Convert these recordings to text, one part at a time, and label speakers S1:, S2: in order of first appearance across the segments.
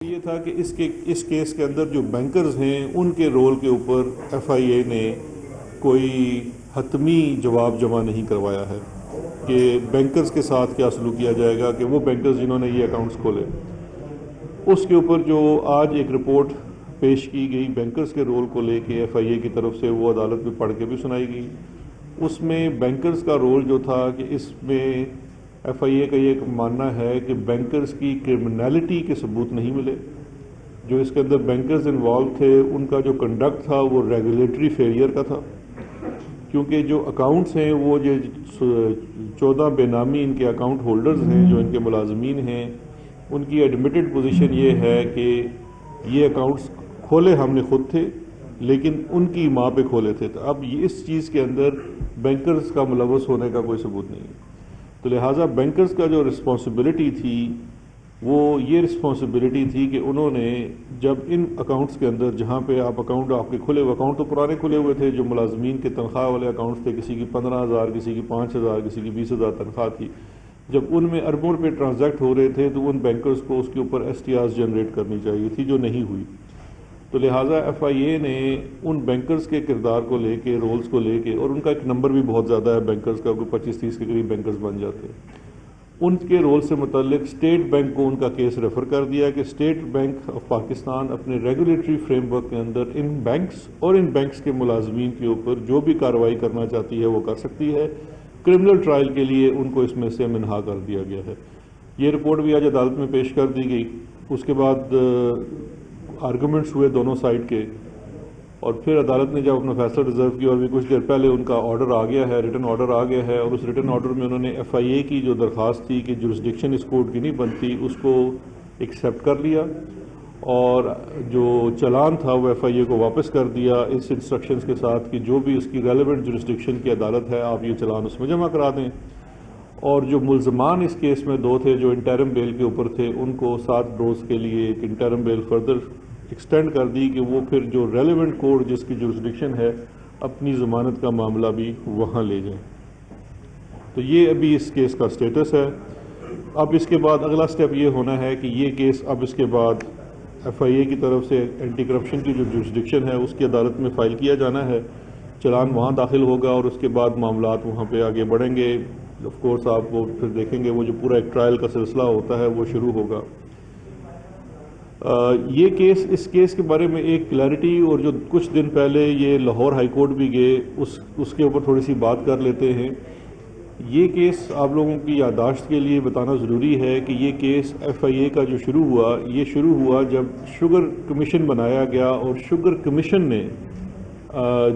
S1: یہ تھا کہ اس کیس کے اندر جو بینکرز ہیں ان کے رول کے اوپر ایف آئی اے نے کوئی حتمی جواب جمع نہیں کروایا ہے کہ بینکرز کے ساتھ کیا سلوک کیا جائے گا، کہ وہ بینکرز جنہوں نے یہ اکاؤنٹس کھولے اس کے اوپر جو آج ایک رپورٹ پیش کی گئی بینکرز کے رول کو لے کے ایف آئی اے کی طرف سے، وہ عدالت میں پڑھ کے بھی سنائی گئی۔ اس میں بینکرز کا رول جو تھا کہ اس میں ایف آئی اے کا یہ ماننا ہے کہ بینکرز کی کرمنالٹی کے ثبوت نہیں ملے، جو اس کے اندر بینکرز انوالو تھے ان کا جو کنڈکٹ تھا وہ ریگولیٹری فیلئر کا تھا، کیونکہ جو اکاؤنٹس ہیں وہ جو 14 بے نامی ان کے اکاؤنٹ ہولڈرز ہیں جو ان کے ملازمین ہیں، ان کی ایڈمیٹڈ پوزیشن یہ ہے کہ یہ اکاؤنٹس کھولے ہم نے خود تھے لیکن ان کی ماں پہ کھولے تھے۔ تو اب اس چیز کے اندر بینکرز کا ملوث ہونے کا کوئی ثبوت نہیں ہے، تو لہٰذا بینکرز کا جو رسپانسبلٹی تھی وہ یہ رسپانسبلٹی تھی کہ انہوں نے جب ان اکاؤنٹس کے اندر جہاں پہ آپ کے کھلے ہوئے اکاؤنٹ تو پرانے کھلے ہوئے تھے، جو ملازمین کے تنخواہ والے اکاؤنٹس تھے، کسی کی 15,000 کسی کی 5,000 کسی کی 20,000 تنخواہ تھی، جب ان میں اربوں روپے ٹرانزیکٹ ہو رہے تھے تو ان بینکرز کو اس کے اوپر ایس ٹی آرز جنریٹ کرنی چاہیے تھی، جو نہیں ہوئی۔ تو لہٰذا ایف آئی اے نے ان بینکرز کے کردار کو لے کے، رولز کو لے کے، اور ان کا ایک نمبر بھی بہت زیادہ ہے بینکرز کا، کوئی 25-30 کے قریب بینکرز بن جاتے ہیں، ان کے رول سے متعلق اسٹیٹ بینک کو ان کا کیس ریفر کر دیا کہ اسٹیٹ بینک آف پاکستان اپنے ریگولیٹری فریم ورک کے اندر ان بینکس اور ان بینکس کے ملازمین کے اوپر جو بھی کارروائی کرنا چاہتی ہے وہ کر سکتی ہے۔ کرمنل ٹرائل کے لیے ان کو اس میں سے منہا کر دیا گیا ہے۔ یہ رپورٹ بھی آج عدالت میں پیش کر دی گئی، اس کے بعد آرگومنٹس ہوئے دونوں سائڈ کے، اور پھر عدالت نے جب اپنا فیصلہ ریزرو کیا، اور بھی کچھ دیر پہلے ان کا آرڈر آ گیا ہے، ریٹن آرڈر آ گیا ہے، اور اس ریٹن آرڈر میں انہوں نے ایف آئی اے کی جو درخواست تھی کہ جورسڈکشن اس کورٹ کی نہیں بنتی، اس کو ایکسیپٹ کر لیا، اور جو چلان تھا وہ ایف آئی اے کو واپس کر دیا اس انسٹرکشنز کے ساتھ کہ جو بھی اس کی ریلیونٹ جورسڈکشن کی عدالت ہے آپ یہ چلان اس میں جمع کرا دیں۔ اور جو ملزمان اس کیس میں 2 تھے جو انٹرم بیل کے اوپر تھے، ان کو 7 روز کے لیے ایک انٹرم بیل فردر ایکسٹینڈ کر دی کہ وہ پھر جو ریلیونٹ کورٹ جس کی جورسڈکشن ہے اپنی ضمانت کا معاملہ بھی وہاں لے جائیں۔ تو یہ ابھی اس کیس کا سٹیٹس ہے۔ اب اس کے بعد اگلا سٹیپ یہ ہونا ہے کہ یہ کیس اب اس کے بعد ایف آئی اے کی طرف سے اینٹی کرپشن کی جو جورسڈکشن ہے اس کی عدالت میں فائل کیا جانا ہے، چلان وہاں داخل ہوگا، اور اس کے بعد معاملات وہاں پہ آگے بڑھیں گے۔ آف کورس آپ وہ پھر دیکھیں گے وہ جو پورا ایک ٹرائل کا سلسلہ ہوتا ہے وہ شروع ہوگا۔ یہ کیس، اس کیس کے بارے میں ایک کلیئرٹی، اور جو کچھ دن پہلے یہ لاہور ہائی کورٹ بھی گئے اس کے اوپر تھوڑی سی بات کر لیتے ہیں۔ یہ کیس آپ لوگوں کی یادداشت کے لیے بتانا ضروری ہے کہ یہ کیس ایف آئی اے کا جو شروع ہوا جب شوگر کمیشن بنایا گیا، اور شوگر کمیشن نے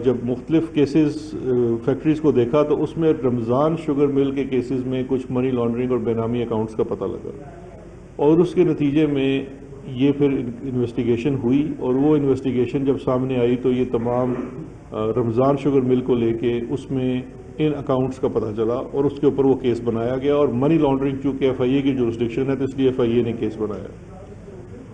S1: جب مختلف کیسز فیکٹریز کو دیکھا تو اس میں رمضان شوگر مل کے کیسز میں کچھ منی لانڈرنگ اور بے نامی اکاؤنٹس کا پتہ لگا، اور اس کے نتیجے میں یہ پھر انویسٹیگیشن ہوئی، اور وہ انویسٹیگیشن جب سامنے آئی تو یہ تمام رمضان شوگر مل کو لے کے اس میں ان اکاؤنٹس کا پتہ چلا، اور اس کے اوپر وہ کیس بنایا گیا، اور منی لانڈرنگ چونکہ ایف آئی اے کی جورسڈکشن ہے تو اس لیے ایف آئی اے نے کیس بنایا۔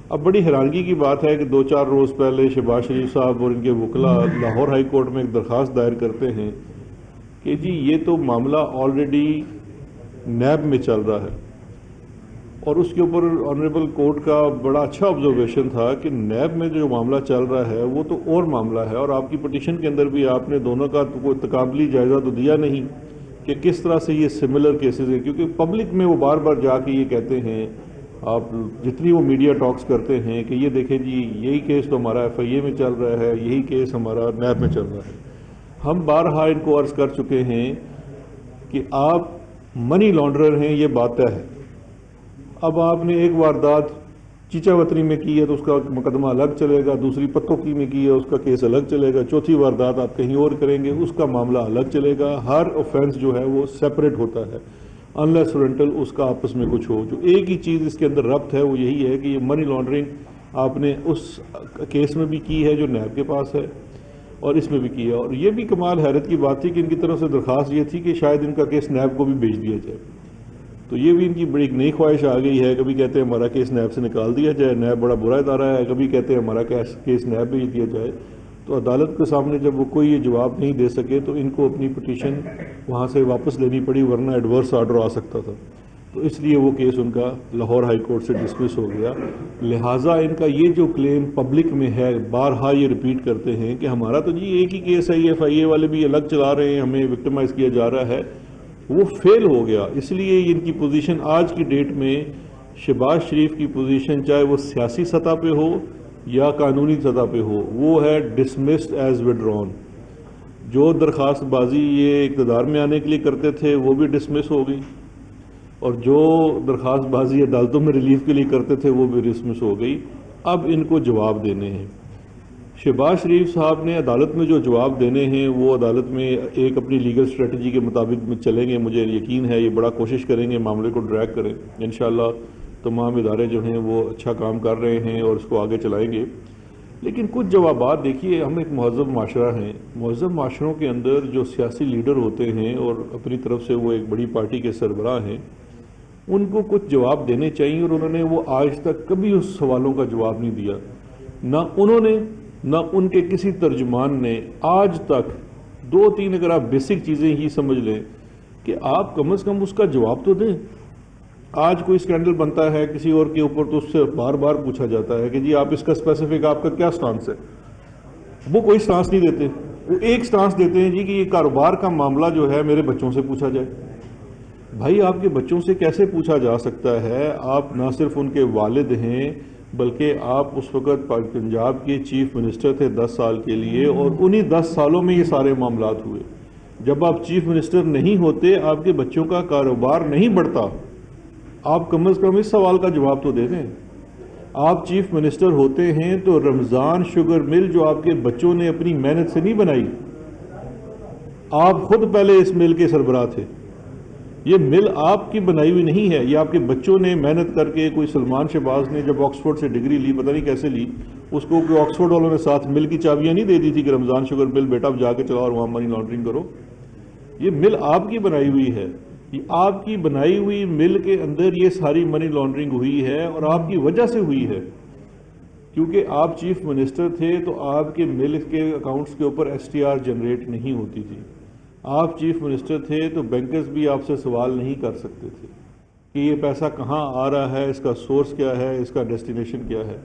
S1: اب بڑی حیرانگی کی بات ہے کہ 2-4 روز پہلے شہباز شریف صاحب اور ان کے وکلاء لاہور ہائی کورٹ میں ایک درخواست دائر کرتے ہیں کہ جی یہ تو معاملہ آلریڈی نیب میں چل رہا ہے، اور اس کے اوپر آنریبل کورٹ کا بڑا اچھا آبزرویشن تھا کہ نیب میں جو معاملہ چل رہا ہے وہ تو اور معاملہ ہے، اور آپ کی پٹیشن کے اندر بھی آپ نے دونوں کا کوئی تقابلی جائزہ تو دیا نہیں کہ کس طرح سے یہ سملر کیسز ہیں، کیونکہ پبلک میں وہ بار بار جا کے یہ کہتے ہیں، آپ جتنی وہ میڈیا ٹاکس کرتے ہیں کہ یہ دیکھیں جی یہی کیس تو ہمارا ایف آئی اے میں چل رہا ہے، یہی کیس ہمارا نیب میں چل رہا ہے۔ ہم بارہا ان کو عرض کر چکے ہیں کہ آپ منی لانڈرر ہیں، یہ بات طے ہے۔ اب آپ نے ایک واردات چیچا وطنی میں کی ہے تو اس کا مقدمہ الگ چلے گا، دوسری پتوں کی میں کی ہے اس کا کیس الگ چلے گا، چوتھی واردات آپ کہیں اور کریں گے اس کا معاملہ الگ چلے گا۔ ہر اوفینس جو ہے وہ سیپریٹ ہوتا ہے انلیس اورنٹل اس کا آپس میں کچھ ہو۔ جو ایک ہی چیز اس کے اندر ربط ہے وہ یہی ہے کہ یہ منی لانڈرنگ آپ نے اس کیس میں بھی کی ہے جو نیب کے پاس ہے، اور اس میں بھی کی ہے۔ اور یہ بھی کمال حیرت کی بات تھی کہ ان کی طرف سے درخواست یہ تھی کہ شاید ان کا کیس نیب کو بھی بھیج دیا جائے، تو یہ بھی ان کی بڑی ایک نئی خواہش آ گئی ہے۔ کبھی کہتے ہیں ہمارا کیس نیب سے نکال دیا جائے، نیب بڑا برا ادارہ ہے، کبھی کہتے ہیں ہمارا کیس نیب بھیج دیا جائے۔ تو عدالت کے سامنے جب وہ کوئی یہ جواب نہیں دے سکے تو ان کو اپنی پٹیشن وہاں سے واپس لینی پڑی، ورنہ ایڈورس آرڈر آ سکتا تھا۔ تو اس لیے وہ کیس ان کا لاہور ہائی کورٹ سے ڈسمس ہو گیا. لہٰذا ان کا یہ جو کلیم پبلک میں ہے، بارہا یہ ریپیٹ کرتے ہیں کہ ہمارا تو جی ایک ہی کیس ہے، FIA والے بھی الگ چلا رہے ہیں، ہمیں وکٹمائز کیا جا رہا ہے، وہ فیل ہو گیا. اس لیے ان کی پوزیشن آج کی ڈیٹ میں، شہباز شریف کی پوزیشن چاہے وہ سیاسی سطح پہ ہو یا قانونی سطح پہ ہو، وہ ہے ڈسمسڈ ایز وڈرون. جو درخواست بازی یہ اقتدار میں آنے کے لیے کرتے تھے وہ بھی ڈسمس ہو گئی، اور جو درخواست بازی عدالتوں میں ریلیف کے لیے کرتے تھے وہ بھی ڈسمس ہو گئی. اب ان کو جواب دینے ہیں. شہباز شریف صاحب نے عدالت میں جو جواب دینے ہیں وہ عدالت میں ایک اپنی لیگل اسٹریٹجی کے مطابق میں چلیں گے. مجھے یقین ہے یہ بڑا کوشش کریں گے معاملے کو ڈریگ کریں. انشاءاللہ تمام ادارے جو ہیں وہ اچھا کام کر رہے ہیں اور اس کو آگے چلائیں گے. لیکن کچھ جوابات دیکھیے، ہم ایک مہذب معاشرہ ہیں، مہذب معاشروں کے اندر جو سیاسی لیڈر ہوتے ہیں اور اپنی طرف سے وہ ایک بڑی پارٹی کے سربراہ ہیں، ان کو کچھ جواب دینے چاہیے، اور انہوں نے وہ آج تک کبھی اس سوالوں کا جواب نہیں دیا. نہ انہوں نے، نہ ان کے کسی ترجمان نے آج تک 2-3 اگر آپ بیسک چیزیں ہی سمجھ لیں کہ آپ کم از کم اس کا جواب تو دیں. آج کوئی اسکینڈل بنتا ہے کسی اور کے اوپر تو اس سے بار بار پوچھا جاتا ہے کہ جی آپ اس کا اسپیسیفک آپ کا کیا سٹانس ہے. وہ کوئی سٹانس نہیں دیتے. وہ ایک سٹانس دیتے ہیں جی کہ یہ کاروبار کا معاملہ جو ہے میرے بچوں سے پوچھا جائے. بھائی آپ کے بچوں سے کیسے پوچھا جا سکتا ہے؟ آپ نہ صرف ان کے والد ہیں بلکہ آپ اس وقت پنجاب کے چیف منسٹر تھے 10 سال کے لیے، اور انہی 10 سالوں میں یہ سارے معاملات ہوئے. جب آپ چیف منسٹر نہیں ہوتے، آپ کے بچوں کا کاروبار نہیں بڑھتا، آپ کم از کم اس سوال کا جواب تو دے دیں. آپ چیف منسٹر ہوتے ہیں تو رمضان شوگر مل جو آپ کے بچوں نے اپنی محنت سے نہیں بنائی، آپ خود پہلے اس مل کے سربراہ تھے. یہ مل آپ کی بنائی ہوئی نہیں ہے، یہ آپ کے بچوں نے محنت کر کے، کوئی سلمان شہباز نے جب آکسفورڈ سے ڈگری لی، پتہ نہیں کیسے لی، اس کو کوئی آکسفورڈ والوں نے ساتھ مل کی چابیاں نہیں دے دی تھی کہ رمضان شوگر مل بیٹا اب جا کے چلاؤ اور وہاں منی لانڈرنگ کرو. یہ مل آپ کی بنائی ہوئی ہے. یہ آپ کی بنائی ہوئی مل کے اندر یہ ساری منی لانڈرنگ ہوئی ہے، اور آپ کی وجہ سے ہوئی ہے. کیونکہ آپ چیف منسٹر تھے تو آپ کے مل کے اکاؤنٹس کے اوپر STR جنریٹ نہیں ہوتی تھی. آپ چیف منسٹر تھے تو بینکرز بھی آپ سے سوال نہیں کر سکتے تھے کہ یہ پیسہ کہاں آ رہا ہے، اس کا سورس کیا ہے، اس کا ڈیسٹینیشن کیا ہے.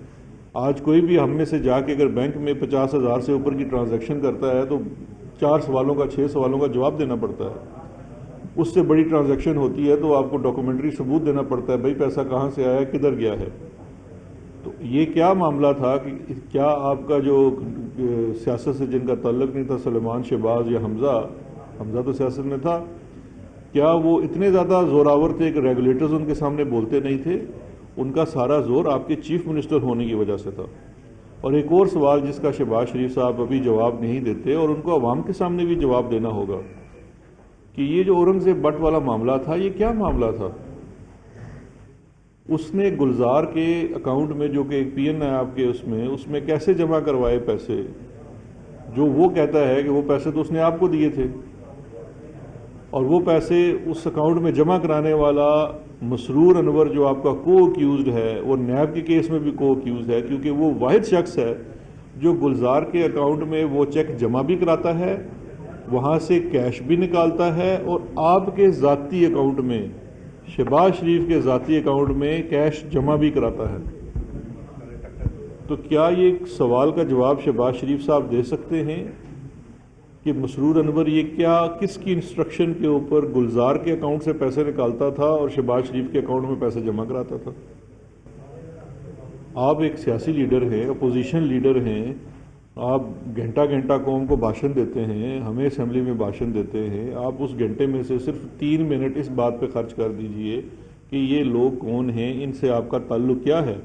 S1: آج کوئی بھی ہم میں سے جا کے اگر بینک میں 50,000 سے اوپر کی ٹرانزیکشن کرتا ہے تو 4 سوالوں کا 6 سوالوں کا جواب دینا پڑتا ہے. اس سے بڑی ٹرانزیکشن ہوتی ہے تو آپ کو ڈاکومنٹری ثبوت دینا پڑتا ہے، بھائی پیسہ کہاں سے آیا، کدھر گیا ہے. تو یہ کیا معاملہ تھا کہ کیا آپ کا جو سیاست سے جن کا تعلق نہیں تھا، سلمان شہباز یا حمزہ تو سیاست میں تھا، کیا وہ اتنے زیادہ زوراور تھے کہ ریگولیٹرز ان کے سامنے بولتے نہیں تھے؟ ان کا سارا زور آپ کے چیف منسٹر ہونے کی وجہ سے تھا. اور ایک اور سوال جس کا شہباز شریف صاحب ابھی جواب نہیں دیتے، اور ان کو عوام کے سامنے بھی جواب دینا ہوگا، کہ یہ جو اورنگزیب بٹ والا معاملہ تھا یہ کیا معاملہ تھا؟ اس نے گلزار کے اکاؤنٹ میں، جو کہ ایک PN ہے آپ کے، اس میں کیسے جمع کروائے پیسے؟ جو وہ کہتا ہے کہ وہ پیسے تو اس نے آپ کو دیے تھے، اور وہ پیسے اس اکاؤنٹ میں جمع کرانے والا مسرور انور جو آپ کا کو ایکیوزڈ ہے، وہ نیب کے کیس میں بھی کو ایکیوزڈ ہے، کیونکہ وہ واحد شخص ہے جو گلزار کے اکاؤنٹ میں وہ چیک جمع بھی کراتا ہے، وہاں سے کیش بھی نکالتا ہے، اور آپ کے ذاتی اکاؤنٹ میں، شہباز شریف کے ذاتی اکاؤنٹ میں کیش جمع بھی کراتا ہے. تو کیا یہ سوال کا جواب شہباز شریف صاحب دے سکتے ہیں کہ مسرور انور یہ کیا، کس کی انسٹرکشن کے اوپر گلزار کے اکاؤنٹ سے پیسے نکالتا تھا اور شہباز شریف کے اکاؤنٹ میں پیسے جمع کراتا تھا؟ آپ ایک سیاسی لیڈر ہیں، اپوزیشن لیڈر ہیں، آپ گھنٹہ گھنٹہ قوم کو بھاشن دیتے ہیں، ہمیں اسمبلی میں بھاشن دیتے ہیں. آپ اس گھنٹے میں سے صرف 3 منٹ اس بات پہ خرچ کر دیجئے کہ یہ لوگ کون ہیں، ان سے آپ کا تعلق کیا ہے.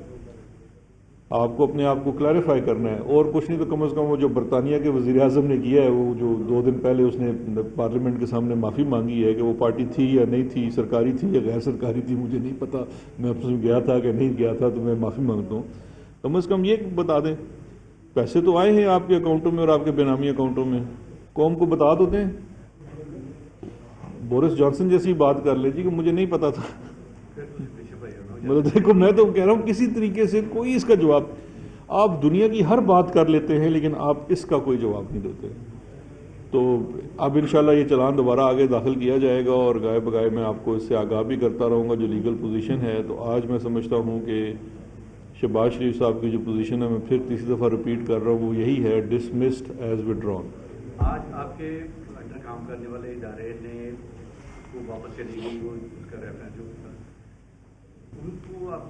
S1: آپ کو اپنے آپ کو کلیریفائی کرنا ہے، اور کچھ نہیں تو کم از کم وہ جو برطانیہ کے وزیر اعظم نے کیا ہے، وہ جو 2 دن پہلے اس نے پارلیمنٹ کے سامنے معافی مانگی ہے کہ وہ پارٹی تھی یا نہیں تھی، سرکاری تھی یا غیر سرکاری تھی، مجھے نہیں پتا، میں اپنے گیا تھا کہ نہیں گیا تھا، تو میں معافی مانگتا ہوں. کم از کم یہ بتا دیں، پیسے تو آئے ہیں آپ کے اکاؤنٹوں میں اور آپ کے بے نامی اکاؤنٹوں میں، قوم کو بتا دو دیں. بورس جانسن جیسی بات کر لے جی کہ مجھے نہیں پتا تھا. مطلب دیکھو، میں تو کہہ رہا ہوں کسی طریقے سے کوئی اس کا جواب، آپ دنیا کی ہر بات کر لیتے ہیں لیکن آپ اس کا کوئی جواب نہیں دیتے. تو اب انشاءاللہ یہ چلان دوبارہ آگے داخل کیا جائے گا اور گائے بگائے میں آپ کو اس سے آگاہ بھی کرتا رہوں گا جو لیگل پوزیشن ہے. تو آج میں سمجھتا ہوں کہ شہباز شریف صاحب کی جو پوزیشن ہے میں پھر تیسری دفعہ ریپیٹ کر رہا ہوں وہ یہی ہے ڈسمسڈ ایز وڈران.
S2: آج آپ کے انڈر کام کرنے والے ادارے نے وہ واپس چلی گئی وہ اس کا ریفرنس جو ان کو آپ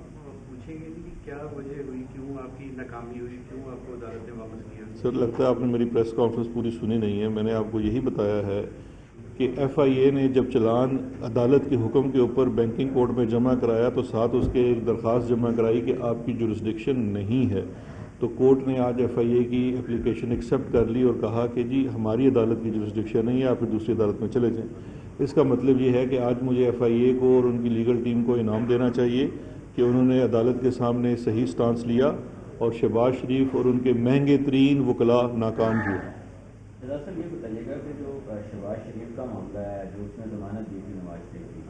S2: پوچھیں گے کہ کیا وجہ ہوئی, کیوں آپ کی ناکامی ہوئی, کیوں آپ کو عدالت نے واپس کیا؟
S1: سر لگتا ہے آپ نے میری پریس کانفرنس پوری سنی نہیں ہے. میں نے آپ کو یہی بتایا ہے کہ ایف آئی اے نے جب چلان عدالت کے حکم کے اوپر بینکنگ کورٹ میں جمع کرایا تو ساتھ اس کے ایک درخواست جمع کرائی کہ آپ کی جورسڈکشن نہیں ہے. تو کورٹ نے آج ایف آئی اے کی اپلیکیشن ایکسیپٹ کر لی اور کہا کہ جی ہماری عدالت کی جورسڈکشن نہیں ہے, آپ پھر دوسری عدالت میں چلے جائیں. اس کا مطلب یہ ہے کہ آج مجھے ایف آئی اے کو اور ان کی لیگل ٹیم کو انعام دینا چاہیے کہ انہوں نے عدالت کے سامنے صحیح سٹانس لیا اور شہباز شریف اور ان کے مہنگے ترین وکلاء ناکام ہوئے.
S3: دراصل یہ بتائیے گا کہ جو شہباز شریف کا معاملہ ہے جو اس نے ضمانت دی تھی نواز شریف کی,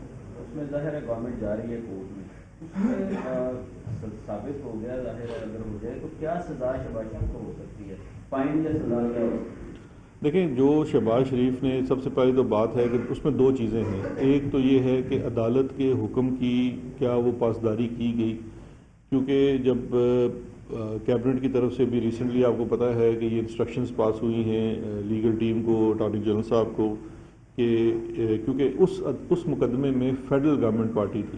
S3: اس میں ظاہر ہے گورنمنٹ جا رہی ہے کورٹ میں, اس میں ثابت ہو گیا ظاہر ہے اگر ہو جائے تو کیا سزا شہباز شریف کو ہو سکتی ہے, فائن یا سزا کیا ہو سکتی ہے؟
S1: دیکھیں جو شہباز شریف نے سب سے پہلی تو بات ہے کہ اس میں دو چیزیں ہیں. ایک تو یہ ہے کہ عدالت کے حکم کی کیا وہ پاسداری کی گئی, کیونکہ جب کیبنٹ کی طرف سے بھی ریسنٹلی آپ کو پتہ ہے کہ یہ انسٹرکشنز پاس ہوئی ہیں لیگل ٹیم کو, اٹارنی جنرل صاحب کو, کہ کیونکہ اس مقدمے میں فیڈرل گورنمنٹ پارٹی تھی,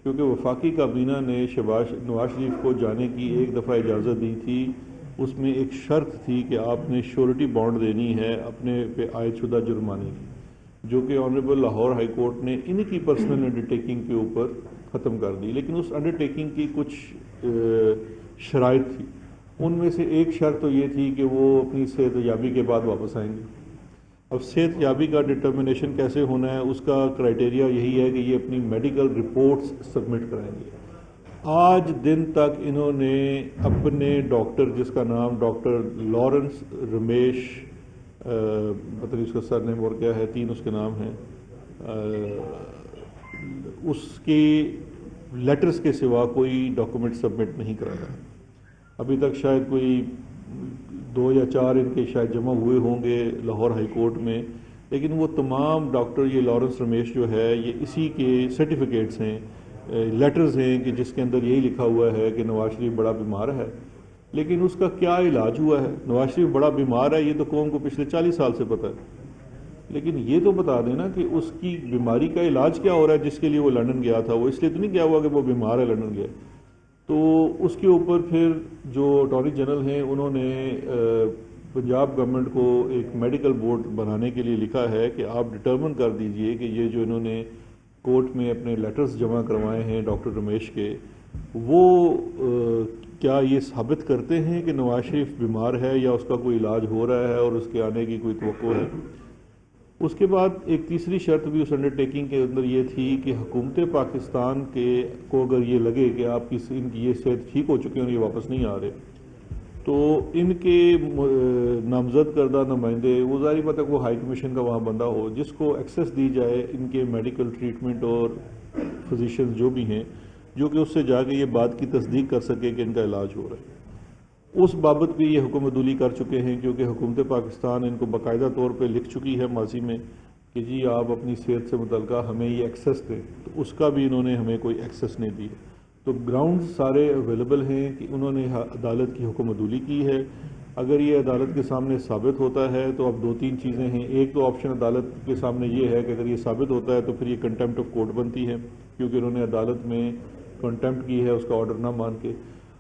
S1: کیونکہ وفاقی کابینہ نے نواز شریف کو جانے کی ایک دفعہ اجازت دی تھی. اس میں ایک شرط تھی کہ آپ نے شیورٹی بانڈ دینی ہے اپنے پہ عائد شدہ جرمانے کی, جو کہ آنریبل لاہور ہائی کورٹ نے انہی کی پرسنل انڈر ٹیکنگ کے اوپر ختم کر دی. لیکن اس انڈر ٹیکنگ کی کچھ شرائط تھی. ان میں سے ایک شرط تو یہ تھی کہ وہ اپنی صحت یابی کے بعد واپس آئیں گے. اب صحت یابی کا ڈٹرمنیشن کیسے ہونا ہے, اس کا کرائٹیریا یہی ہے کہ یہ اپنی میڈیکل رپورٹس سبمٹ کرائیں گے. آج دن تک انہوں نے اپنے ڈاکٹر, جس کا نام ڈاکٹر لارنس رمیش, پتہ نہیں اس کا سر نیم اور کیا ہے, 3 اس کے نام ہیں, اس کے لیٹرز کے سوا کوئی ڈاکومنٹ سبمٹ نہیں کرایا. ابھی تک شاید کوئی 2 یا 4 ان کے شاید جمع ہوئے ہوں گے لاہور ہائی کورٹ میں, لیکن وہ تمام ڈاکٹر, یہ لارنس رمیش جو ہے, یہ اسی کے سرٹیفکیٹس ہیں, لیٹرز ہیں کہ جس کے اندر یہی لکھا ہوا ہے کہ نواز شریف بڑا بیمار ہے. لیکن اس کا کیا علاج ہوا ہے؟ نواز شریف بڑا بیمار ہے یہ تو قوم کو پچھلے 40 سال سے پتہ ہے, لیکن یہ تو بتا دینا کہ اس کی بیماری کا علاج کیا ہو رہا ہے جس کے لیے وہ لندن گیا تھا. وہ اس لیے تو نہیں گیا ہوا کہ وہ بیمار ہے لندن گیا. تو اس کے اوپر پھر جو اٹارنی جنرل ہیں انہوں نے پنجاب گورنمنٹ کو ایک میڈیکل بورڈ بنانے کے لیے لکھا ہے کہ آپ ڈٹرمن کر دیجئے کہ یہ جو انہوں نے کورٹ میں اپنے لیٹرز جمع کروائے ہیں ڈاکٹر رمیش کے, وہ کیا یہ ثابت کرتے ہیں کہ نواز شریف بیمار ہے یا اس کا کوئی علاج ہو رہا ہے اور اس کے آنے کی کوئی توقع ہے. اس کے بعد ایک تیسری شرط بھی اس انڈر ٹیکنگ کے اندر یہ تھی کہ حکومت پاکستان کو اگر یہ لگے کہ آپ کی ان کی یہ صحت ٹھیک ہو چکے ہیں اور یہ واپس نہیں آ رہے, تو ان کے نامزد کردہ نمائندے, وہ ظاہری بات ہے کہ وہ ہائی کمیشن کا وہاں بندہ ہو جس کو ایکسیس دی جائے ان کے میڈیکل ٹریٹمنٹ اور فزیشنز جو بھی ہیں, جو کہ اس سے جا کے یہ بات کی تصدیق کر سکے کہ ان کا علاج ہو رہا ہے. اس بابت بھی یہ حکم عدولی کر چکے ہیں, کیونکہ حکومت پاکستان ان کو باقاعدہ طور پہ لکھ چکی ہے ماضی میں کہ جی آپ اپنی صحت سے متعلقہ ہمیں یہ ایکسیس دیں, تو اس کا بھی انہوں نے ہمیں کوئی ایکسیس نہیں دی. تو گراؤنڈ سارے اویلیبل ہیں کہ انہوں نے عدالت کی حکم عدولی کی ہے. اگر یہ عدالت کے سامنے ثابت ہوتا ہے تو اب 2-3 چیزیں ہیں. ایک تو آپشن عدالت کے سامنے یہ ہے کہ اگر یہ ثابت ہوتا ہے تو پھر یہ کنٹیمپٹ آف کورٹ بنتی ہے, کیونکہ انہوں نے عدالت میں کنٹیمپٹ کی ہے اس کا آرڈر نہ مان کے,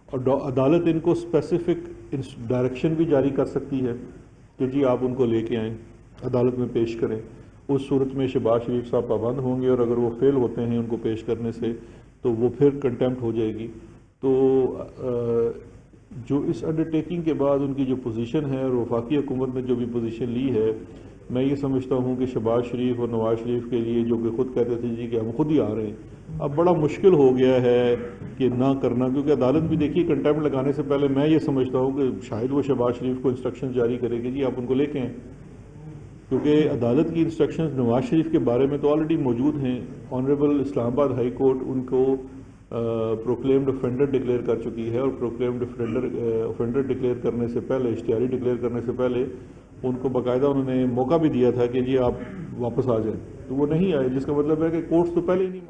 S1: اور عدالت ان کو اسپیسیفک ڈائریکشن بھی جاری کر سکتی ہے کہ جی آپ ان کو لے کے آئیں, عدالت میں پیش کریں. اس صورت میں شہباز شریف صاحب پابند ہوں گے, اور اگر وہ فیل ہوتے ہیں ان کو پیش کرنے سے تو وہ پھر کنٹیمپٹ ہو جائے گی. تو جو اس انڈر ٹیکنگ کے بعد ان کی جو پوزیشن ہے اور وفاقی حکومت نے جو بھی پوزیشن لی ہے, میں یہ سمجھتا ہوں کہ شہباز شریف اور نواز شریف کے لیے, جو کہ خود کہتے تھے جی کہ ہم خود ہی آ رہے ہیں, اب بڑا مشکل ہو گیا ہے کہ نہ کرنا, کیونکہ عدالت بھی دیکھیے کنٹیمپٹ لگانے سے پہلے میں یہ سمجھتا ہوں کہ شاید وہ شہباز شریف کو انسٹرکشن جاری کرے کہ جی آپ ان کو لے کے آئیں, کیونکہ عدالت کی انسٹرکشنز نواز شریف کے بارے میں تو آلریڈی موجود ہیں. آنریبل اسلام آباد ہائی کورٹ ان کو پروکلیمڈ افینڈر ڈکلیئر کر چکی ہے, اور پروکلیمڈ افینڈر ڈکلیئر کرنے سے پہلے, اشتہاری ڈکلیئر کرنے سے پہلے ان کو باقاعدہ انہوں نے موقع بھی دیا تھا کہ جی آپ واپس آ جائیں، تو وہ نہیں آئے، جس کا مطلب ہے کہ کورٹس تو پہلے ہی نہیں